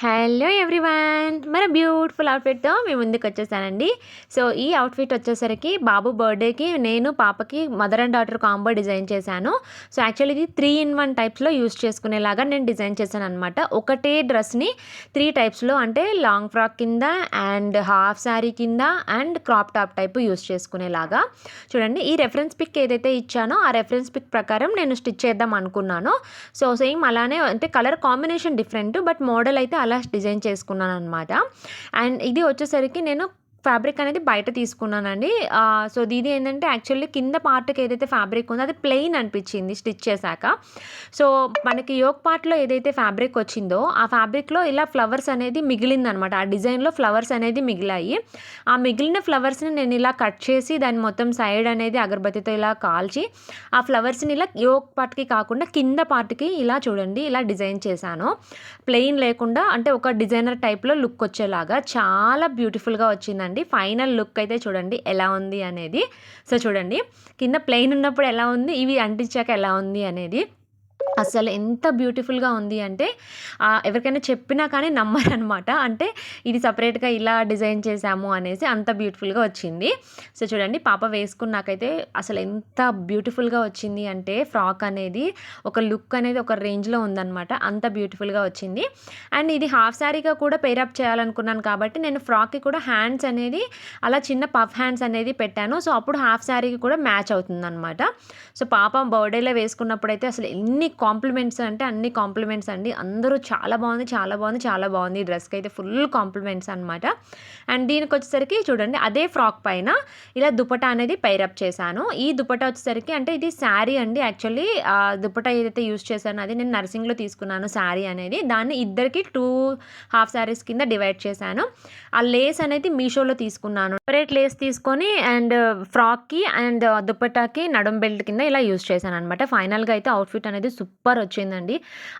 Hello everyone, మన beautiful అవుట్ఫిట్తో మీ ముందుకు వచ్చేసానండి. సో ఈ అవుట్ఫిట్ వచ్చేసరికి బాబు బర్త్డేకి నేను పాపకి mother and daughter combo design చేశాను. సో యాక్చువల్లీ ఇది 3 in 1 టైప్స్లో యూస్ చేసుకునేలాగా నేను డిజైన్ చేశాను అనమాట. ఒకటే డ్రెస్ని 3 టైప్స్లో, అంటే లాంగ్ ఫ్రాక్ కింద అండ్ హాఫ్ శారీ కింద and crop top type use చేసుకునేలాగా. చూడండి, ఈ రెఫరెన్స్ పిక్ ఏదైతే ఇచ్చానో ఆ రెఫరెన్స్ పిక్ ప్రకారం నేను స్టిచ్ చేద్దాం అనుకున్నాను. సో సేమ్ అలానే, అంటే colour combination different, but model అయితే అలా డిజైన్ చేసుకున్నాను అనమాట. అండ్ ఇది వచ్చేసరికి నేను ఫ్యాబ్రిక్ అనేది బయట తీసుకున్నానండి. సో ఇది ఏంటంటే యాక్చువల్లీ కింద పార్ట్కి ఏదైతే ఫ్యాబ్రిక్ ఉందో అది ప్లెయిన్ అనిపించింది స్టిచ్ చేశాక. సో మనకి యోక్ పార్ట్లో ఏదైతే ఫ్యాబ్రిక్ వచ్చిందో ఆ ఫ్యాబ్రిక్లో ఇలా ఫ్లవర్స్ అనేది మిగిలిందనమాట. ఆ డిజైన్లో ఫ్లవర్స్ అనేది మిగిలాయి. ఆ మిగిలిన ఫ్లవర్స్ని నేను ఇలా కట్ చేసి దాన్ని మొత్తం సైడ్ అనేది అగరబత్తితో ఇలా కాల్చి ఆ ఫ్లవర్స్ని ఇలా యోక్ పార్ట్కి కాకుండా కింద పార్ట్కి ఇలా చూడండి ఇలా డిజైన్ చేశాను. ప్లెయిన్ లేకుండా, అంటే ఒక డిజైనర్ టైప్లో లుక్ వచ్చేలాగా చాలా బ్యూటిఫుల్గా వచ్చిందండి. ఫైనల్ లుక్ అయితే చూడండి ఎలా ఉంది అనేది. సో చూడండి, కింద ప్లెయిన్ ఉన్నప్పుడు ఎలా ఉంది, ఇవి అంటించాక ఎలా ఉంది అనేది. అసలు ఎంత బ్యూటిఫుల్గా ఉంది అంటే ఎవరికైనా చెప్పినా కానీ నమ్మరనమాట. అంటే ఇది సపరేట్గా ఇలా డిజైన్ చేశాము అనేసి, అంత బ్యూటిఫుల్గా వచ్చింది. సో చూడండి, పాప వేసుకున్నాకైతే అసలు ఎంత బ్యూటిఫుల్గా వచ్చింది అంటే ఫ్రాక్ అనేది ఒక లుక్ అనేది ఒక రేంజ్లో ఉందన్నమాట. అంత బ్యూటిఫుల్గా వచ్చింది. అండ్ ఇది హాఫ్ శారీగా కూడా పేరప్ చేయాలనుకున్నాను కాబట్టి నేను ఫ్రాక్కి కూడా హ్యాండ్స్ అనేది అలా చిన్న పఫ్ హ్యాండ్స్ అనేది పెట్టాను. సో అప్పుడు హాఫ్ శారీకి కూడా మ్యాచ్ అవుతుందన్నమాట. సో పాప బర్త్డేలో వేసుకున్నప్పుడు అయితే అసలు ఎన్ని కాంప్లిమెంట్స్ అంటే అన్ని కాంప్లిమెంట్స్ అండి. అందరూ చాలా బాగుంది, చాలా బాగుంది, చాలా బాగుంది. ఈ డ్రెస్కి అయితే ఫుల్ కాంప్లిమెంట్స్ అనమాట. అండ్ దీనికి వచ్చేసరికి చూడండి, అదే ఫ్రాక్ పైన ఇలా దుపట్టా అనేది పైరప్ చేశాను. ఈ దుపట్టా వచ్చేసరికి, అంటే ఇది శారీ అండి. యాక్చువల్లీ దుపట్టా ఏదైతే యూస్ చేశానో అది నేను నర్సింగ్లో తీసుకున్నాను శారీ అనేది. దాన్ని ఇద్దరికి 2 హాఫ్ శారీస్ కింద డివైడ్ చేశాను. ఆ లేస్ అనేది మీషోలో తీసుకున్నాను. సెపరేట్ లేస్ తీసుకొని అండ్ ఫ్రాక్కి అండ్ దుపట్టాకి నడుం బెల్ట్ కింద ఇలా యూస్ చేశాను అనమాట. ఫైనల్గా అయితే అవుట్ఫిట్ అనేది సూపర్ వచ్చిందండి.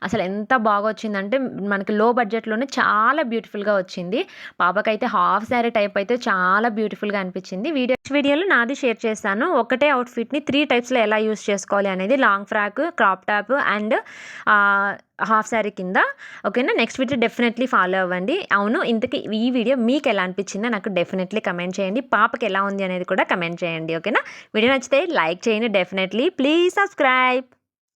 అసలు ఎంత బాగా వచ్చిందంటే మనకి లో బడ్జెట్లోనే చాలా బ్యూటిఫుల్గా వచ్చింది. పాపకైతే హాఫ్ శారీ టైప్ అయితే చాలా బ్యూటిఫుల్గా అనిపించింది. వీడియోలో నాది షేర్ చేస్తాను. ఒకటే అవుట్ఫిట్ని 3 టైప్స్లో ఎలా యూస్ చేసుకోవాలి అనేది, long frock, crop top and half sari కింద. ఓకేనా? నెక్స్ట్ వీడియో డెఫినెట్లీ ఫాలో అవ్వండి. అవును, ఇంతకీ ఈ వీడియో మీకు ఎలా అనిపించిందో నాకు డెఫినెట్లీ కమెంట్ చేయండి. పాపకి ఎలా ఉంది అనేది కూడా కమెంట్ చేయండి. ఓకేనా? వీడియో నచ్చితే లైక్ చేయండి డెఫినెట్లీ. Please subscribe.